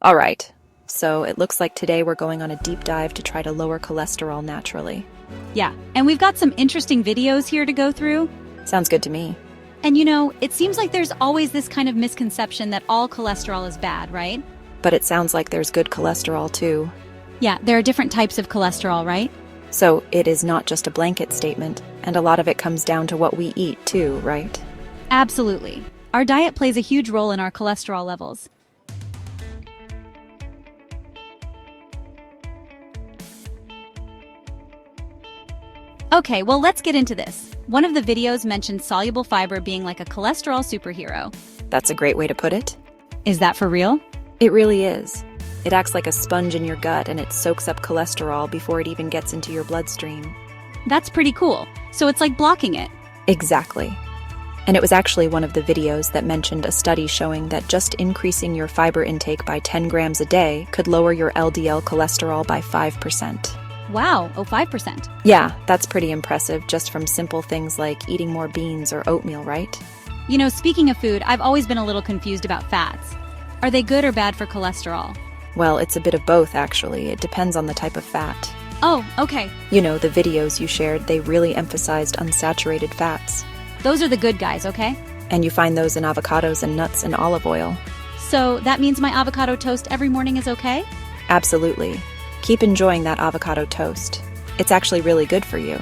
All right, so it looks like today we're going on a deep dive to try to lower cholesterol naturally. Yeah, and we've got some interesting videos here to go through. Sounds good to me. And it seems like there's always this kind of misconception that all cholesterol is bad, right? But it sounds like there's good cholesterol too. Yeah, there are different types of cholesterol, right? So it is not just a blanket statement, and a lot of it comes down to what we eat too, right? Absolutely. Our diet plays a huge role in our cholesterol levels. Okay, well, let's get into this. One of the videos mentioned soluble fiber being like a cholesterol superhero. That's a great way to put it. Is that for real? It really is. It acts like a sponge in your gut and it soaks up cholesterol before it even gets into your bloodstream. That's pretty cool. So it's like blocking it. Exactly. And it was actually one of the videos that mentioned a study showing that just increasing your fiber intake by 10 grams a day could lower your LDL cholesterol by 5%. Wow, 5%. Yeah, that's pretty impressive just from simple things like eating more beans or oatmeal, right? Speaking of food, I've always been a little confused about fats. Are they good or bad for cholesterol? Well, it's a bit of both, actually. It depends on the type of fat. Oh, okay. The videos you shared, they really emphasized unsaturated fats. Those are the good guys, okay? And you find those in avocados and nuts and olive oil. So that means my avocado toast every morning is okay? Absolutely. Keep enjoying that avocado toast. It's actually really good for you.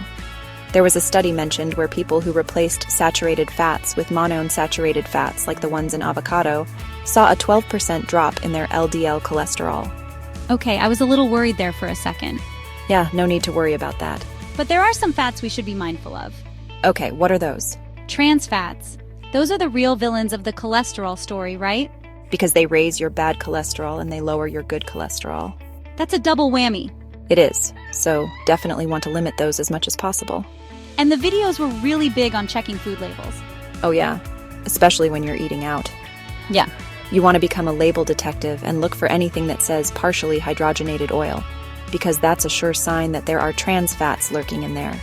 There was a study mentioned where people who replaced saturated fats with monounsaturated fats like the ones in avocado saw a 12% drop in their LDL cholesterol. Okay, I was a little worried there for a second. Yeah, no need to worry about that. But there are some fats we should be mindful of. Okay, what are those? Trans fats. Those are the real villains of the cholesterol story, right? Because they raise your bad cholesterol and they lower your good cholesterol. That's a double whammy. It is, so definitely want to limit those as much as possible. And the videos were really big on checking food labels. Oh yeah, especially when you're eating out. Yeah. You want to become a label detective and look for anything that says partially hydrogenated oil, because that's a sure sign that there are trans fats lurking in there.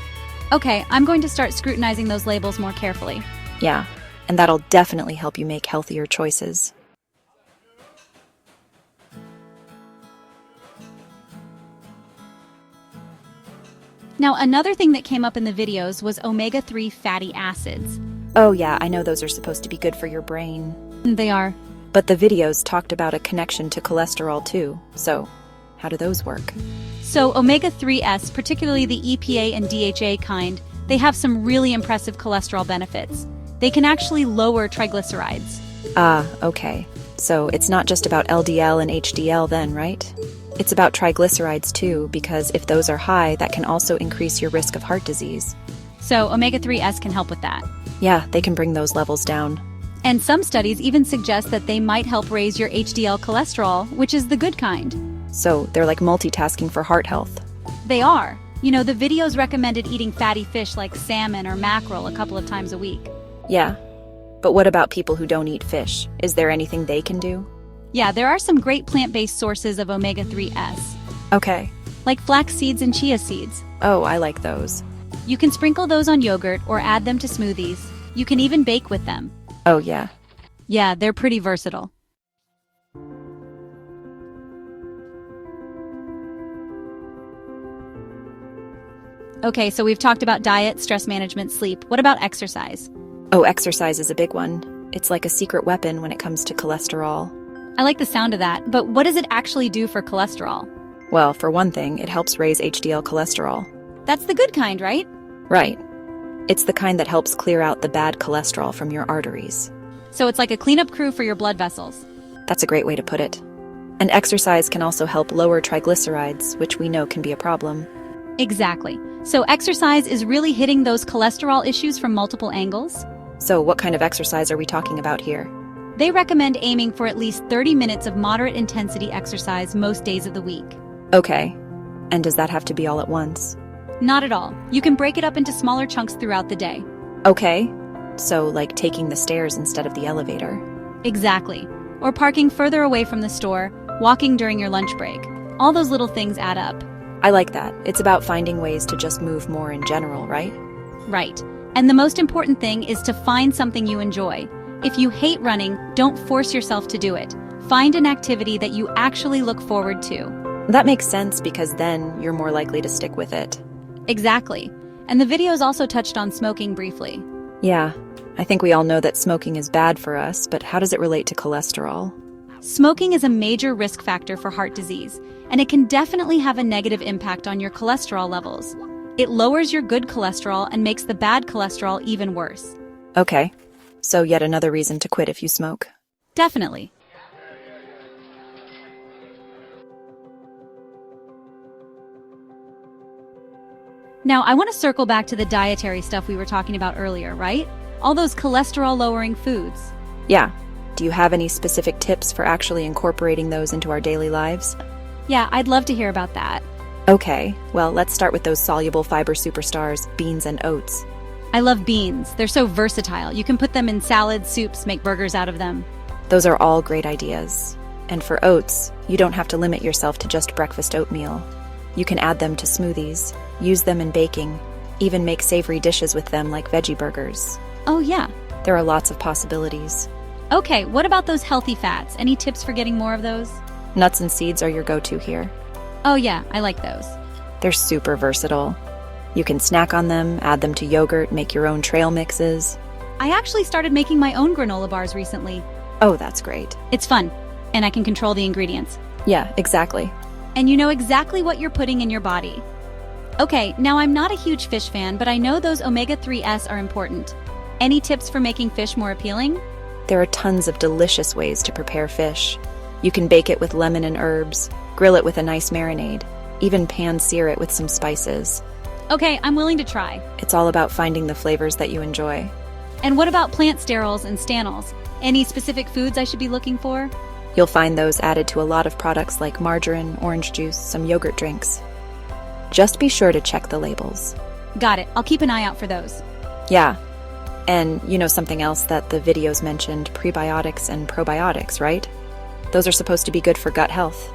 Okay, I'm going to start scrutinizing those labels more carefully. Yeah, and that'll definitely help you make healthier choices. Now, another thing that came up in the videos was omega-3 fatty acids. Oh yeah, I know those are supposed to be good for your brain. They are. But the videos talked about a connection to cholesterol too, so how do those work? So omega-3s, particularly the EPA and DHA kind, they have some really impressive cholesterol benefits. They can actually lower triglycerides. Ah, okay. So it's not just about LDL and HDL then, right? It's about triglycerides too, because if those are high, that can also increase your risk of heart disease. So omega-3s can help with that. Yeah, they can bring those levels down. And some studies even suggest that they might help raise your HDL cholesterol, which is the good kind. So they're like multitasking for heart health. They are. The videos recommended eating fatty fish like salmon or mackerel a couple of times a week. Yeah. But what about people who don't eat fish? Is there anything they can do? Yeah, there are some great plant-based sources of omega-3s. Okay. Like flax seeds and chia seeds. Oh, I like those. You can sprinkle those on yogurt or add them to smoothies. You can even bake with them. Oh, yeah. Yeah, they're pretty versatile. Okay, so we've talked about diet, stress management, sleep. What about exercise? Oh, exercise is a big one. It's like a secret weapon when it comes to cholesterol. I like the sound of that, but what does it actually do for cholesterol? Well, for one thing, it helps raise HDL cholesterol. That's the good kind, right? Right. It's the kind that helps clear out the bad cholesterol from your arteries. So it's like a cleanup crew for your blood vessels. That's a great way to put it. And exercise can also help lower triglycerides, which we know can be a problem. Exactly. So exercise is really hitting those cholesterol issues from multiple angles. So what kind of exercise are we talking about here? They recommend aiming for at least 30 minutes of moderate intensity exercise most days of the week. Okay. And does that have to be all at once? Not at all. You can break it up into smaller chunks throughout the day. Okay. So like taking the stairs instead of the elevator. Exactly. Or parking further away from the store, walking during your lunch break. All those little things add up. I like that. It's about finding ways to just move more in general, right? Right. And the most important thing is to find something you enjoy. If you hate running, don't force yourself to do it. Find an activity that you actually look forward to. That makes sense because then you're more likely to stick with it. Exactly. And the videos also touched on smoking briefly. Yeah, I think we all know that smoking is bad for us, but how does it relate to cholesterol? Smoking is a major risk factor for heart disease, and it can definitely have a negative impact on your cholesterol levels. It lowers your good cholesterol and makes the bad cholesterol even worse. Okay, so yet another reason to quit if you smoke. Definitely. Now, I want to circle back to the dietary stuff we were talking about earlier, right? All those cholesterol-lowering foods. Yeah. Do you have any specific tips for actually incorporating those into our daily lives? Yeah, I'd love to hear about that. Okay, well, let's start with those soluble fiber superstars, beans and oats. I love beans. They're so versatile. You can put them in salads, soups, make burgers out of them. Those are all great ideas. And for oats, you don't have to limit yourself to just breakfast oatmeal. You can add them to smoothies, use them in baking, even make savory dishes with them like veggie burgers. Oh, yeah. There are lots of possibilities. Okay, what about those healthy fats? Any tips for getting more of those? Nuts and seeds are your go-to here. Oh, yeah, I like those. They're super versatile. You can snack on them, add them to yogurt, make your own trail mixes. I actually started making my own granola bars recently. Oh, that's great. It's fun, and I can control the ingredients. Yeah, exactly. And you know exactly what you're putting in your body. Okay, now I'm not a huge fish fan, but I know those omega-3s are important. Any tips for making fish more appealing? There are tons of delicious ways to prepare fish. You can bake it with lemon and herbs, grill it with a nice marinade, even pan-sear it with some spices. Okay, I'm willing to try. It's all about finding the flavors that you enjoy. And what about plant sterols and stanols? Any specific foods I should be looking for? You'll find those added to a lot of products like margarine, orange juice, some yogurt drinks. Just be sure to check the labels. Got it. I'll keep an eye out for those. Yeah. And you know something else that the videos mentioned, prebiotics and probiotics, right? Those are supposed to be good for gut health.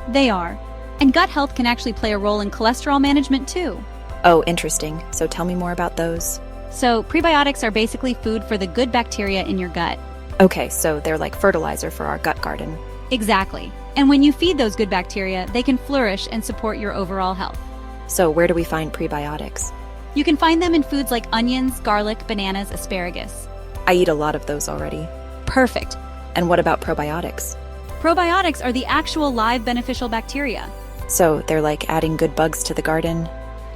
They are. And gut health can actually play a role in cholesterol management too. Oh, interesting. So tell me more about those. So, prebiotics are basically food for the good bacteria in your gut. Okay, so they're like fertilizer for our gut garden. Exactly. And when you feed those good bacteria, they can flourish and support your overall health. So where do we find prebiotics? You can find them in foods like onions, garlic, bananas, asparagus. I eat a lot of those already. Perfect. And what about probiotics? Probiotics are the actual live beneficial bacteria. So they're like adding good bugs to the garden?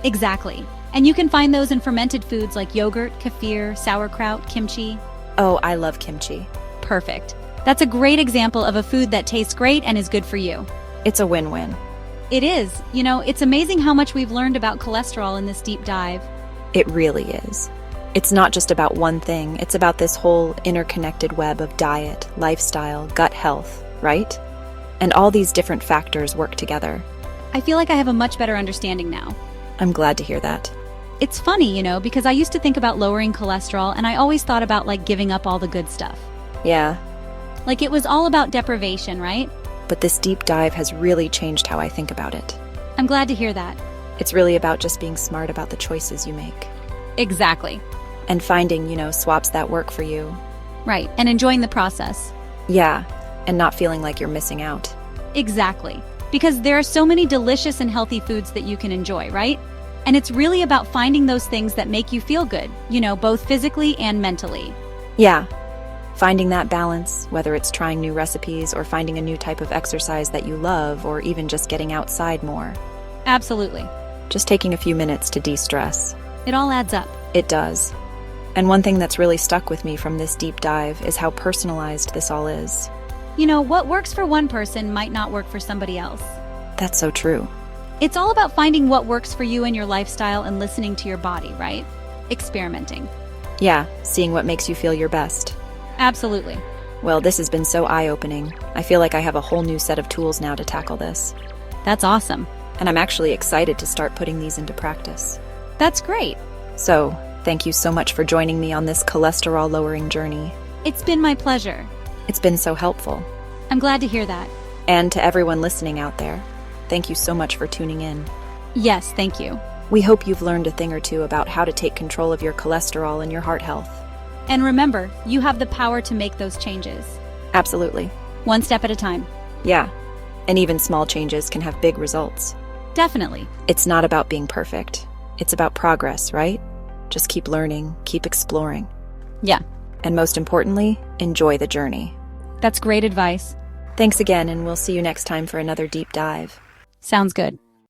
Exactly. And you can find those in fermented foods like yogurt, kefir, sauerkraut, kimchi. Oh, I love kimchi. Perfect. That's a great example of a food that tastes great and is good for you. It's a win-win. It is. You know, it's amazing how much we've learned about cholesterol in this deep dive. It really is. It's not just about one thing. It's about this whole interconnected web of diet, lifestyle, gut health, right? And all these different factors work together. I feel like I have a much better understanding now. I'm glad to hear that. It's funny, you know, because I used to think about lowering cholesterol and I always thought about like giving up all the good stuff. Yeah. Like it was all about deprivation, right? But this deep dive has really changed how I think about it. I'm glad to hear that. It's really about just being smart about the choices you make. Exactly. And finding, swaps that work for you. Right, and enjoying the process. Yeah, and not feeling like you're missing out. Exactly. Because there are so many delicious and healthy foods that you can enjoy, right? And it's really about finding those things that make you feel good, both physically and mentally. Yeah. Finding that balance, whether it's trying new recipes or finding a new type of exercise that you love, or even just getting outside more. Absolutely. Just taking a few minutes to de-stress. It all adds up. It does. And one thing that's really stuck with me from this deep dive is how personalized this all is. What works for one person might not work for somebody else. That's so true. It's all about finding what works for you and your lifestyle and listening to your body, right? Experimenting. Yeah, seeing what makes you feel your best. Absolutely. Well, this has been so eye-opening. I feel like I have a whole new set of tools now to tackle this. That's awesome. And I'm actually excited to start putting these into practice. That's great. So, thank you so much for joining me on this cholesterol-lowering journey. It's been my pleasure. It's been so helpful. I'm glad to hear that. And to everyone listening out there, thank you so much for tuning in. Yes, thank you. We hope you've learned a thing or two about how to take control of your cholesterol and your heart health. And remember, you have the power to make those changes. Absolutely. One step at a time. Yeah, and even small changes can have big results. Definitely. It's not about being perfect. It's about progress, right? Just keep learning, keep exploring. Yeah, And most importantly, enjoy the journey. that's great advice. Thanks again, and we'll see you next time for another deep dive. Sounds good.